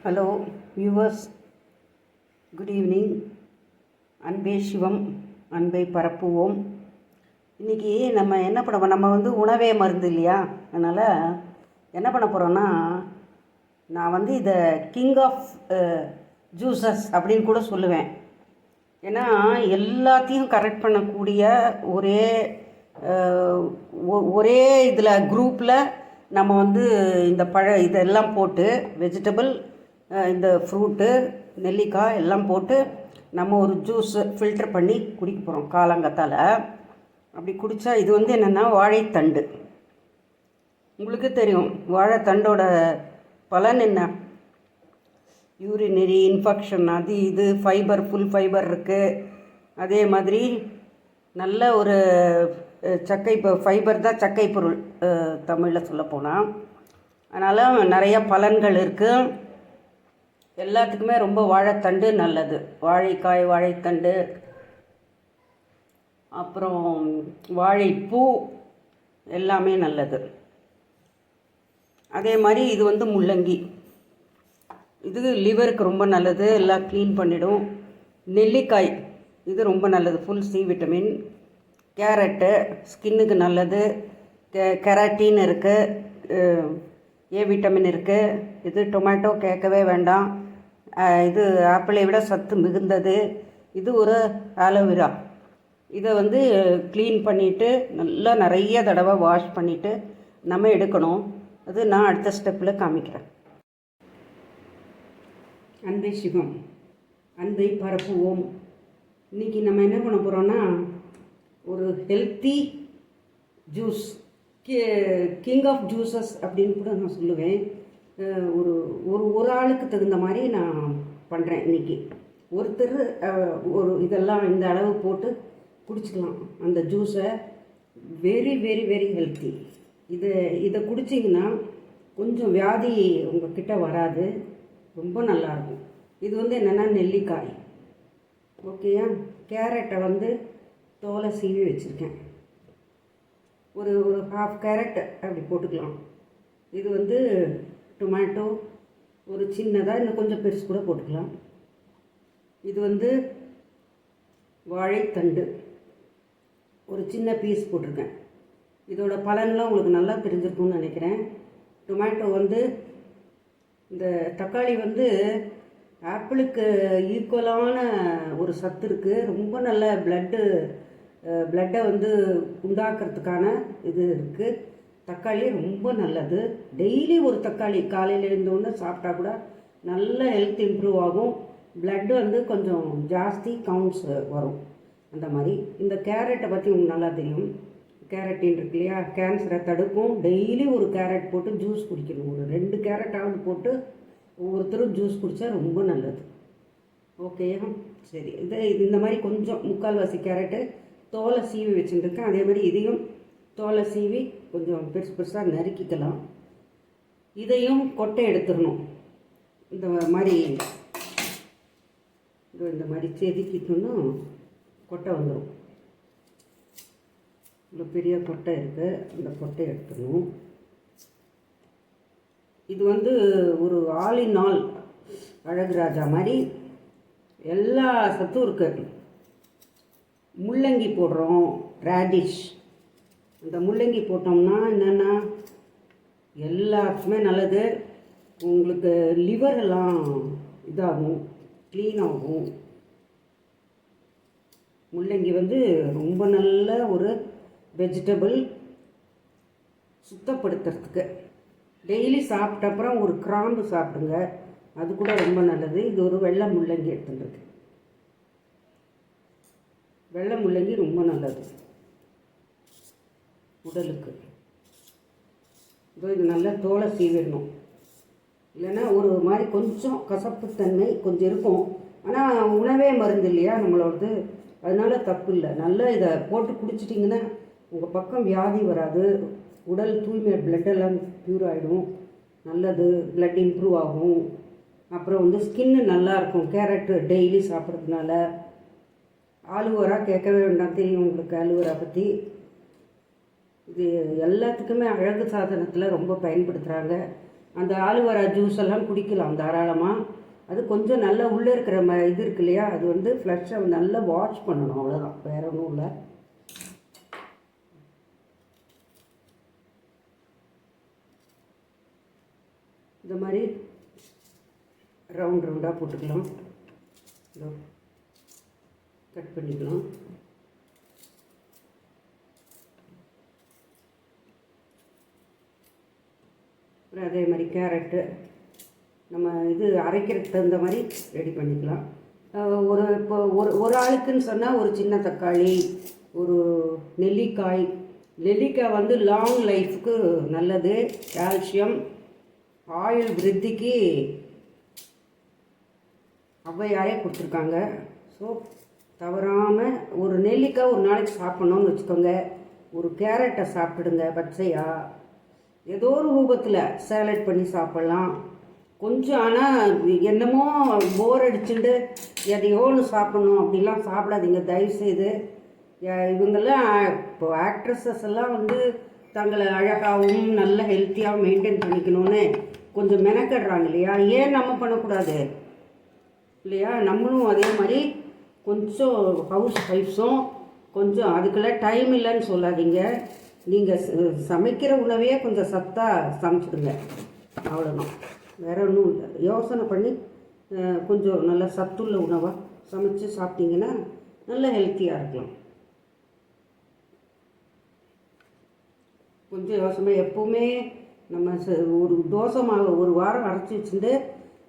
Hello viewers, good evening. அன்பே சிவம், அன்பை பரப்புவோம். இன்றைக்கி நம்ம என்ன பண்ண நம்ம உணவே மருந்து இல்லையா? அதனால் என்ன பண்ண போகிறோன்னா, நான் இதை கிங் ஆஃப் ஜூஸஸ் அப்படின்னு கூட சொல்லுவேன். ஏன்னா எல்லாத்தையும் கரெக்ட் பண்ணக்கூடிய ஒரே இதில் குரூப்பில் நம்ம இந்த இதெல்லாம் போட்டு வெஜிடபிள், இந்த ஃப்ரூட்டு, நெல்லிக்காய் எல்லாம் போட்டு நம்ம ஒரு ஜூஸ் ஃபில்டர் பண்ணி குடிக்க போகிறோம் காலங்கத்தால். அப்படி குடித்தா இது என்னென்னா வாழைத்தண்டு. உங்களுக்கு தெரியும் வாழைத்தண்டோட பலன் என்ன? யூரினரி இன்ஃபெக்ஷன், அது இது ஃபைபர், ஃபுல் ஃபைபர் இருக்குது. அதே மாதிரி நல்ல ஒரு ஃபைபர் தான் சக்கை பொருள் தமிழில் சொல்லப்போனால். அதனால் நிறைய பலன்கள் இருக்குது. எல்லாத்துக்குமே ரொம்ப வாழைத்தண்டு நல்லது. வாழைக்காய், வாழைத்தண்டு, அப்புறம் வாழைப்பூ எல்லாமே நல்லது. அதே மாதிரி இது முள்ளங்கி, இது லிவருக்கு ரொம்ப நல்லது, எல்லாம் க்ளீன் பண்ணிடும். நெல்லிக்காய் இது ரொம்ப நல்லது, ஃபுல் சி விட்டமின். கேரட்டு ஸ்கின்னுக்கு நல்லது, கெராட்டின் இருக்குது, ஏ விட்டமின் இருக்குது. இது டொமேட்டோ கேட்கவே வேண்டாம், இது ஆப்பிளை விட சத்து மிகுந்தது. இது ஒரு ஆலோவேரா. இதை க்ளீன் பண்ணிவிட்டு நல்லா நிறைய தடவை வாஷ் பண்ணிவிட்டு நம்ம எடுக்கணும். அது நான் அடுத்த ஸ்டெப்பில் காமிக்கிறேன். அன்பை சிவம், அன்பை பரப்புவோம். இன்றைக்கி நம்ம என்ன பண்ண போகிறோன்னா, ஒரு healthy juice, king of juices அப்படின்னு கூட நான் சொல்லுவேன். ஒரு ஆளுக்கு தகுந்த மாதிரி நான் பண்ணுறேன். இன்றைக்கி ஒருத்தர் இதெல்லாம் இந்த அளவு போட்டு குடிச்சிக்கலாம் அந்த ஜூஸை. Very very very healthy. இதை குடிச்சிங்கன்னா கொஞ்சம் வியாதி உங்கள்கிட்ட வராது, ரொம்ப நல்லாயிருக்கும். இது என்னென்னா நெல்லிக்காய், ஓகேயா? கேரட்டை தோலை சீவி வச்சுருக்கேன். ஒரு ஹாஃப் கேரட் அப்படி போட்டுக்கலாம். இது டொமேட்டோ ஒரு சின்னதாக, இன்னும் கொஞ்சம் பெருசு கூட போட்டுக்கலாம். இது வாழைத்தண்டு ஒரு சின்ன பீஸ் போட்டிருக்கேன். இதோட பலன்லாம் உங்களுக்கு நல்லா தெரிஞ்சிருக்கும்னு நினைக்கிறேன். டொமேட்டோ இந்த தக்காளி ஆப்பிளுக்கு ஈக்குவலான ஒரு சத்து இருக்குது. ரொம்ப நல்ல பிளட்டை உண்டாக்குறதுக்கான இது இருக்குது. தக்காளி ரொம்ப நல்லது. டெய்லி ஒரு தக்காளி காலையில் எழுந்தோன்னு சாப்பிட்டா கூட நல்ல ஹெல்த் இம்ப்ரூவ் ஆகும். பிளட்டு கொஞ்சம் ஜாஸ்தி கவுண்ட்ஸ் வரும். அந்த மாதிரி இந்த கேரட்டை பற்றி உங்களுக்கு நல்லா தெரியும். கேரட்டின் இருக்கு இல்லையா, கேன்சரை தடுக்கும். டெய்லி ஒரு கேரட் போட்டு ஜூஸ் குடிக்கணும். ஒரு 2 கேரட்டாவது போட்டு ஒவ்வொருத்தரும் ஜூஸ் குடித்தா ரொம்ப நல்லது. ஓகேயா? சரி, இந்த மாதிரி கொஞ்சம் 3/4 கேரட்டு தோலை சீவி வச்சுருக்கேன். அதே மாதிரி இதையும் தோலை சீவி கொஞ்சம் பெருசு பெருசாக நறுக்கிக்கலாம். இதையும் கொட்டை எடுத்துடணும். இந்த மாதிரி செதுக்கிட்டோன்னா கொட்டை வந்துடும். இவ்வளோ பெரிய கொட்டை இருக்குது, அந்த கொட்டை எடுத்துடணும். இது ஒரு ஆல் இன் ஆல் அழகுராஜா மாதிரி எல்லா சத்தும் இருக்குது. முள்ளங்கி போடுறோம், ரேடிஷ். அந்த முள்ளங்கி போட்டோம்னா என்னென்னா எல்லாத்துக்குமே நல்லது. உங்களுக்கு லிவர் எல்லாம் இதாகும், க்ளீன் ஆகும். முள்ளங்கி ரொம்ப நல்ல ஒரு வெஜிடபிள் சுத்தப்படுத்துறதுக்கு. டெய்லி சாப்பிட்ட அப்புறம் ஒரு கிராம்பு சாப்பிடுங்க, அது கூட ரொம்ப நல்லது. இது ஒரு வெள்ளை முள்ளங்கி எடுத்துருக்கு. வெள்ளை முள்ளங்கி ரொம்ப நல்லது உடலுக்கு. இது நல்லா தோலை சீவிடணும், இல்லைன்னா ஒரு மாதிரி கொஞ்சம் கசப்புத்தன்மை கொஞ்சம் இருக்கும். ஆனால் உணவே மருந்து இல்லையா நம்மளோடது, அதனால தப்பு இல்லை. நல்லா இதை போட்டு குடிச்சிட்டிங்கன்னா உங்கள் பக்கம் வியாதி வராது. உடல் தூய்மை, பிளட்டெல்லாம் ப்யூர் ஆகிடும், நல்லது. பிளட் இம்ப்ரூவ் ஆகும். அப்புறம் ஸ்கின்னு நல்லாயிருக்கும் கேரட்டு டெய்லி சாப்பிட்றதுனால. ஆலுவேரா கேட்கவே வேண்டாம், தெரியும் உங்களுக்கு ஆலுவேரா பற்றி. இது எல்லாத்துக்குமே அழகு சாதனத்தில் ரொம்ப பயன்படுத்துகிறாங்க. அந்த ஆலுவரா ஜூஸ் எல்லாம் குடிக்கலாம் தாராளமாக. அது கொஞ்சம் நல்லா உள்ளே இருக்கிற இது இருக்கு இல்லையா, அது வந்து ஃப்ளஷை நல்லா வாஷ் பண்ணணும், அவ்வளோதான், வேறு ஒன்றும் இல்லை. இந்த மாதிரி ரவுண்ட் ரவுண்டாக போட்டுக்கலாம், கட் பண்ணிக்கலாம். அப்புறம் அதே மாதிரி கேரட்டு நம்ம இது அரைக்கிறதுக்கு தகுந்த மாதிரி ரெடி பண்ணிக்கலாம். இப்போ ஒரு ஆளுக்குன்னு சொன்னால் ஒரு சின்ன தக்காளி, ஒரு நெல்லிக்காய். நெல்லிக்காய் வந்து லாங் லைஃப்க்கு நல்லது, கால்சியம், ஆயுள் விருத்திக்கு ஔவையாரே கொடுத்துருக்காங்க. ஸோ தவறாமல் ஒரு நெல்லிக்காய் ஒரு நாளைக்கு சாப்பிட்ணுன்னு வச்சுக்கோங்க. ஒரு கேரட்டை சாப்பிடுங்க பச்சையாக, ஏதோ ஒரு ரூபத்தில் சேலட் பண்ணி சாப்பிட்லாம். கொஞ்சம் ஆனால் என்னமோ போர் அடிச்சுட்டு எதையோ ஒன்று சாப்பிட்ணும் அப்படிலாம் சாப்பிடாதீங்க தயவுசெய்து. இவங்கெல்லாம் இப்போ ஆக்ட்ரஸஸ் எல்லாம் வந்து தங்களை அழகாகவும் நல்ல ஹெல்த்தியாகவும் மெயின்டைன் பண்ணிக்கணும்னு கொஞ்சம் மெனக்கடுறாங்க இல்லையா, ஏன் நம்ம பண்ணக்கூடாது இல்லையா? நம்மளும் அதே மாதிரி கொஞ்சம் ஹவுஸ் ஒய்ஃப்ஸும் கொஞ்சம் அதுக்கெல்லாம் டைம் இல்லைன்னு சொல்லாதீங்க. நீங்கள் சமைக்கிற உணவையே கொஞ்சம் சத்தாக சமைச்சிடுங்க, அவ்வளோதான், வேறு ஒன்றும் இல்லை. யோசனை பண்ணி கொஞ்சம் நல்ல சத்துள்ள உணவாக சமைச்சு சாப்பிட்டீங்கன்னா நல்ல ஹெல்த்தியாக இருக்கலாம். கொஞ்சம் யோசனை, எப்போவுமே நம்ம ஒரு தோசை மாவு ஒரு வாரம் அரைச்சி வச்சுட்டு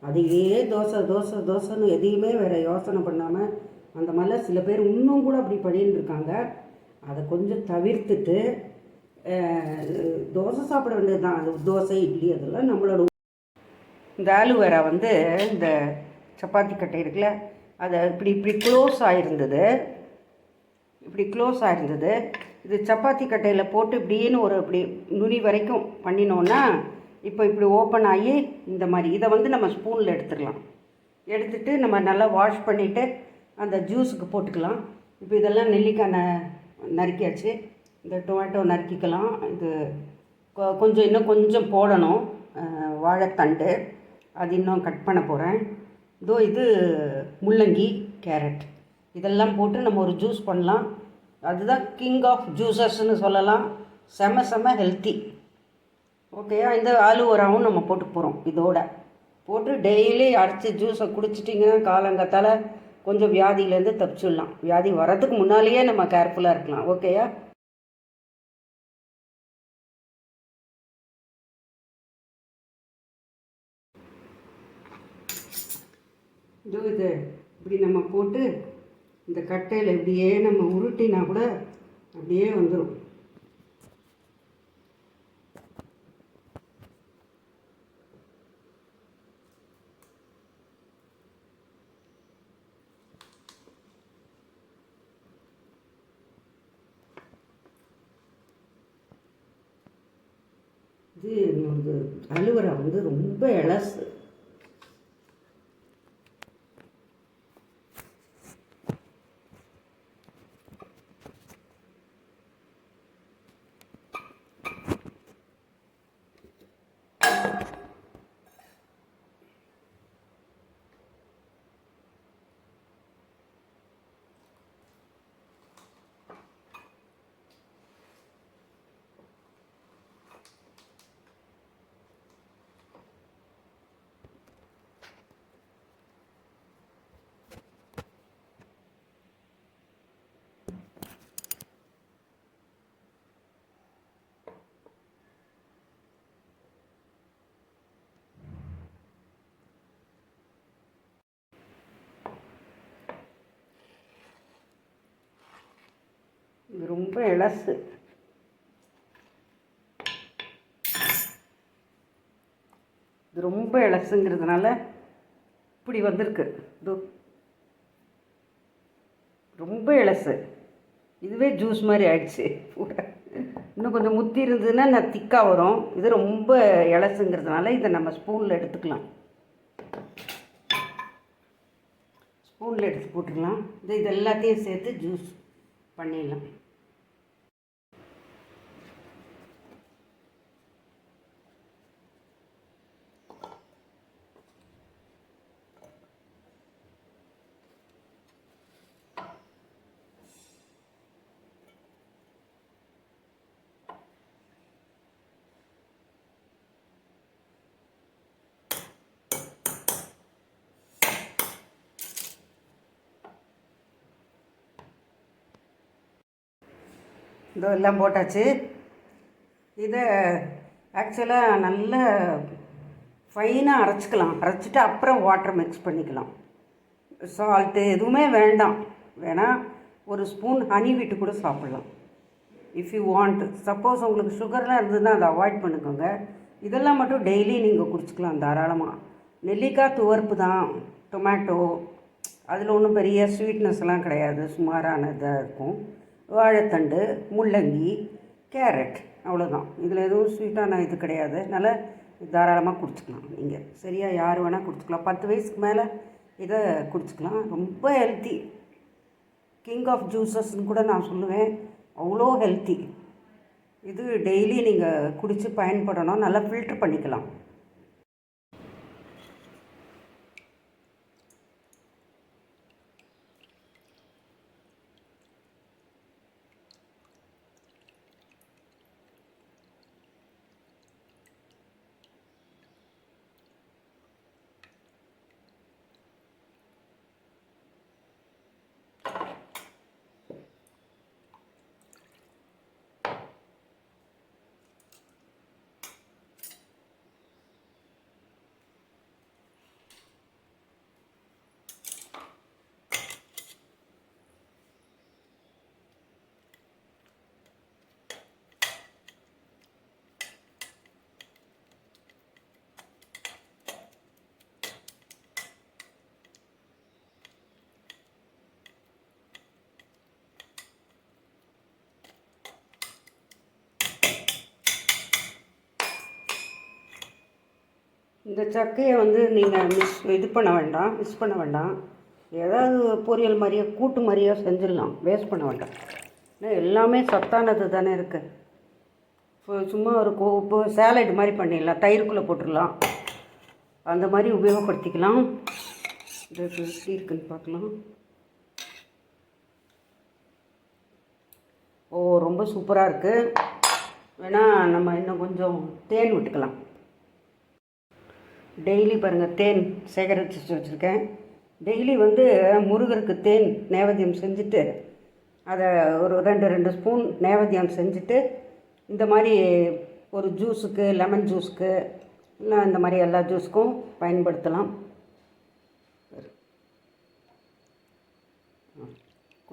அதையே தோசைன்னு எதையுமே வேறு யோசனை பண்ணாமல் அந்த மாதிரிலாம் சில பேர் இன்னும் கூட அப்படி பண்ணின்னு இருக்காங்க. அதை கொஞ்சம் தவிர்த்துட்டு தோசை சாப்பிட வேண்டியது தான். அது தோசை, இட்லி அதெல்லாம் நம்மளோட. இந்த ஆலுவேரா வந்து இந்த சப்பாத்தி கட்டை இருக்குல்ல, அதை இப்படி க்ளோஸ் ஆகிருந்தது, இது சப்பாத்தி கட்டையில் போட்டு இப்படின்னு ஒரு இப்படி நுனி வரைக்கும் பண்ணினோன்னா இப்போ இப்படி ஓப்பன் ஆகி இந்த மாதிரி இதை வந்து நம்ம ஸ்பூனில் எடுத்துடலாம். எடுத்துகிட்டு நம்ம நல்லா வாஷ் பண்ணிவிட்டு அந்த ஜூஸுக்கு போட்டுக்கலாம். இப்போ இதெல்லாம் நெல்லிக்காய் நறுக்கியாச்சு, இந்த டொமேட்டோ நறுக்கிக்கலாம். இது கொஞ்சம் இன்னும் கொஞ்சம் போடணும், வாழைத்தண்டு அது இன்னும் கட் பண்ண போகிறேன். இது முள்ளங்கி, கேரட் இதெல்லாம் போட்டு நம்ம ஒரு ஜூஸ் பண்ணலாம். அதுதான் கிங் ஆஃப் ஜூஸஸ்ன்னு சொல்லலாம். செம ஹெல்த்தி. ஓகேயா? இந்த ஆலுவராவும் நம்ம போட்டு போகிறோம். இதோட போட்டு டெய்லி அரைச்சி ஜூஸை குடிச்சிட்டிங்கன்னா காலங்காத்தால் கொஞ்சம் வியாதியிலேருந்து தப்பிச்சிடலாம். வியாதி வரதுக்கு முன்னாலேயே நம்ம கேர்ஃபுல்லாக இருக்கலாம். ஓகேயா? இது இப்படி நம்ம போட்டு இந்த கட்டையில் இப்படியே நம்ம உருட்டினா கூட அப்படியே வந்துடும். இது அலுவரா வந்து ரொம்ப இலசு. இது ரொம்ப இலசு. இது ரொம்ப இலசுங்கிறதுனால இப்படி வந்திருக்கு. இது ரொம்ப இலசு. இதுவே ஜூஸ் மாதிரி ஆயிடுச்சு. இன்னும் கொஞ்சம் முத்தி இருந்ததுன்னா நான் திக்காக வரும். இது ரொம்ப இலசுங்கிறதுனால இதை நம்ம ஸ்பூனில் எடுத்துக்கலாம். ஸ்பூனில் எடுத்து போட்டுக்கலாம். இது எல்லாத்தையும் சேர்த்து ஜூஸ் பண்ணிடலாம். எல்லாம் போட்டாச்சு. இதை ஆக்சுவலாக நல்லா ஃபைனாக அரைச்சிக்கலாம். அரைச்சிட்டு அப்புறம் வாட்டர் மிக்ஸ் பண்ணிக்கலாம். சால்ட்டு எதுவுமே வேண்டாம். வேணால் ஒரு ஸ்பூன் ஹனி விட்டு கூட சாப்பிட்லாம் இஃப் யூ வாண்ட். சப்போஸ் உங்களுக்கு சுகர்லாம் இருந்ததுன்னா அதை அவாய்ட் பண்ணிக்கோங்க. இதெல்லாம் மட்டும் டெய்லி நீங்கள் குடிச்சிக்கலாம் தாராளமாக. நெல்லிக்காய் துவர்ப்பு தான், டொமேட்டோ, அதில் ஒன்றும் பெரிய ஸ்வீட்னஸ்லாம் கிடையாது, சுமாரானதாக இருக்கும். வாழைத்தண்டு, முள்ளங்கி, கேரட், அவ்வளோதான். இதில் எதுவும் ஸ்வீட்டான இது கிடையாது. அதனால் தாராளமாக குடிச்சிக்கலாம் நீங்கள். சரியாக யார் வேணால் குடிச்சிக்கலாம். 10 வயசுக்கு மேலே இதை குடிச்சிக்கலாம். ரொம்ப ஹெல்த்தி, கிங் ஆஃப் ஜூஸஸ்ன்னு கூட நான் சொல்லுவேன். அவ்வளோ ஹெல்த்தி. இது டெய்லி நீங்கள் குடித்து பயன்படணும். நல்லா ஃபில்ட்ரு பண்ணிக்கலாம். இந்த சக்கையை நீங்கள் மிஸ் பண்ண வேண்டாம். ஏதாவது பொரியல் மாதிரியே கூட்டு மாதிரியே செஞ்சிடலாம். வேஸ்ட் பண்ண வேண்டாம். ஏன்னா எல்லாமே சத்தானது தானே இருக்குது. சும்மா ஒரு உப்பு சேலட் மாதிரி பண்ணிடலாம். தயிர்க்குள்ளே போட்டுடலாம். அந்த மாதிரி உபயோகப்படுத்திக்கலாம். இது எப்படி இருக்குன்னு பார்க்கலாம். ரொம்ப சூப்பராக இருக்குது. வேணால் நம்ம இன்னும் கொஞ்சம் தேன் விட்டுக்கலாம். டெய்லி பாருங்கள், தேன் சேகரித்து வச்சுருக்கேன். டெய்லி முருகருக்கு தேன் நைவேத்தியம் செஞ்சுட்டு அதை ஒரு 2 ஸ்பூன் நைவேத்தியம் செஞ்சுட்டு இந்த மாதிரி ஒரு ஜூஸுக்கு, லெமன் ஜூஸுக்கு, இல்லை இந்த மாதிரி எல்லா ஜூஸுக்கும் பயன்படுத்தலாம்.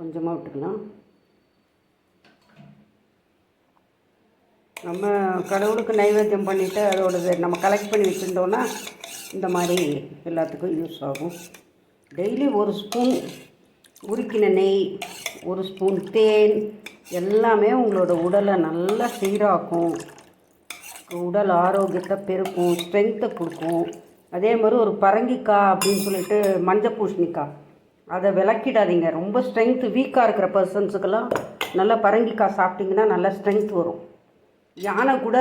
கொஞ்சமாக விட்டுக்கலாம். நம்ம கடவுளுக்கு நைவேத்தியம் பண்ணிவிட்டு அதோடது நம்ம கலெக்ட் பண்ணி வச்சுருந்தோன்னா இந்த மாதிரி எல்லாத்துக்கும் யூஸ் ஆகும். டெய்லி 1 ஸ்பூன் உருக்கின நெய், 1 ஸ்பூன் தேன் எல்லாமே உங்களோட உடலை நல்லா சீராக்கும். உடல் ஆரோக்கியத்தை பெருக்கும், ஸ்ட்ரென்த்தை கொடுக்கும். அதே மாதிரி ஒரு பரங்கிக்காய் அப்படின்னு சொல்லிட்டு மஞ்சள் பூசணிக்காய், அதை விளக்கிடாதீங்க. ரொம்ப ஸ்ட்ரென்த்து வீக்காக இருக்கிற பர்சன்ஸுக்கெல்லாம் நல்லா பரங்கிக்காய் சாப்பிட்டிங்கன்னா நல்லா ஸ்ட்ரென்த் வரும். யானை கூட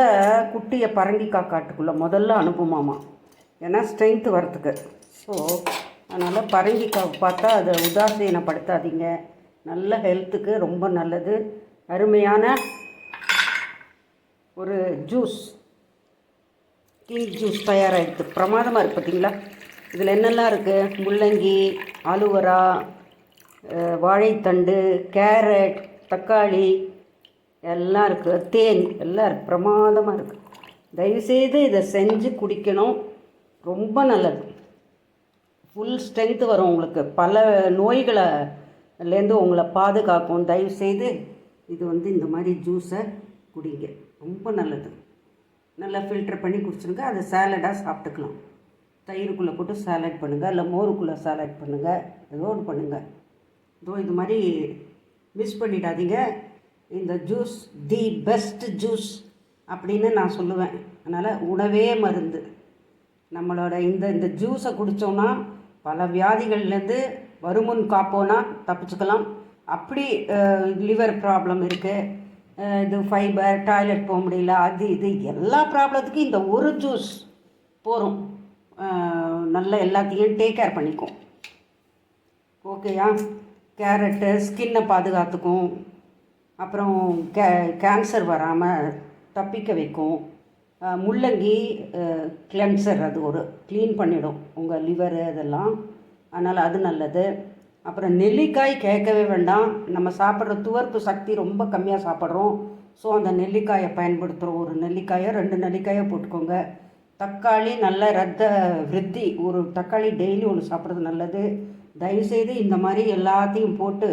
குட்டியை பரங்கிக்காய் காட்டுக்குள்ளே முதல்ல அனுப்புமாமா, ஏன்னா ஸ்ட்ரென்த்து வரத்துக்கு. ஸோ அதனால் பரங்கிக்காய் பார்த்தா அதை உதாசீனப்படுத்தாதீங்க. நல்ல ஹெல்த்துக்கு ரொம்ப நல்லது. அருமையான ஒரு ஜூஸ், கிங் ஜூஸ் தயாராகிடுது. பிரமாதமாக இருக்குது பார்த்தீங்களா. இதில் என்னெல்லாம் இருக்குது? முள்ளங்கி, ஆலுவரா, வாழைத்தண்டு, கேரட், தக்காளி எல்லாம் இருக்குது. தேன் எல்லாம் இருக்குது. பிரமாதமாக இருக்குது. தயவுசெய்து இதை செஞ்சு குடிக்கணும். ரொம்ப நல்லது. ஃபுல் ஸ்ட்ரென்த்து வரும் உங்களுக்கு. பல நோய்கள்லேருந்து உங்களை பாதுகாக்கும். தயவுசெய்து இது இந்த மாதிரி ஜூஸை குடிங்க. ரொம்ப நல்லது. நல்லா ஃபில்டர் பண்ணி குடிச்சிருங்க. அதை சேலடாக சாப்பிட்டுக்கலாம். தயிருக்குள்ளே போட்டு சேலட் பண்ணுங்கள், இல்லை மோருக்குள்ளே சேலட் பண்ணுங்கள், ஏதோ ஒன்று பண்ணுங்கள். இது மாதிரி மிஸ் பண்ணிடாதீங்க. இந்த ஜூஸ் தி பெஸ்ட் ஜூஸ் அப்படின்னு நான் சொல்லுவேன். அதனால் உணவே மருந்து. நம்மளோட இந்த ஜூஸை குடித்தோன்னா பல வியாதிகள்லேருந்து வருமுன் காப்போன்னா தப்பிச்சுக்கலாம். அப்படி லிவர் ப்ராப்ளம் இருக்குது, இது ஃபைபர், டாய்லெட் போக முடியல, அது இது எல்லா ப்ராப்ளத்துக்கும் இந்த ஒரு ஜூஸ் போகும். நல்லா எல்லாத்தையும் டேக் கேர் பண்ணிக்கும். ஓகேயா? கேரட்டு ஸ்கின்னை பாதுகாத்துக்கும், அப்புறம் கேன்சர் வராமல் தப்பிக்க வைக்கும். முள்ளங்கி கிளென்சர், அது ஒரு க்ளீன் பண்ணிடும் உங்கள் லிவரு அதெல்லாம். அதனால் அது நல்லது. அப்புறம் நெல்லிக்காய் கேட்கவே வேண்டாம். நம்ம சாப்பிட்ற துவர்ப்பு சக்தி ரொம்ப கம்மியாக சாப்பிட்றோம். ஸோ அந்த நெல்லிக்காயை பயன்படுத்துகிறோம். ஒரு நெல்லிக்காயோ 2 நெல்லிக்காயோ போட்டுக்கோங்க. தக்காளி நல்ல ரத்த விருத்தி. ஒரு தக்காளி டெய்லி ஒன்று சாப்பிட்றது நல்லது. தயவுசெய்து இந்த மாதிரி எல்லாத்தையும் போட்டு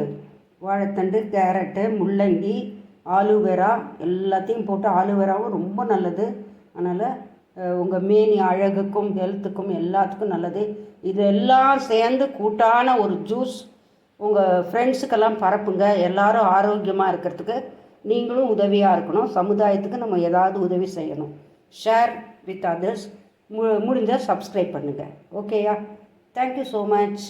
வாழைத்தண்டு, கேரட்டு, முள்ளங்கி, ஆலுவேரா எல்லாத்தையும் போட்டு, ஆலுவேராவும் ரொம்ப நல்லது. அதனால் உங்கள் மேனி அழகுக்கும் ஹெல்த்துக்கும் எல்லாத்துக்கும் நல்லது. இதெல்லாம் சேர்ந்து கூட்டான ஒரு ஜூஸ் உங்கள் ஃப்ரெண்ட்ஸுக்கெல்லாம் பரப்புங்க. எல்லோரும் ஆரோக்கியமாக இருக்கிறதுக்கு நீங்களும் உதவியாக இருக்கணும். சமுதாயத்துக்கு நம்ம ஏதாவது உதவி செய்யணும். Share with others. முடிஞ்சால் சப்ஸ்கிரைப் பண்ணுங்கள். ஓகேயா? Thank you so much.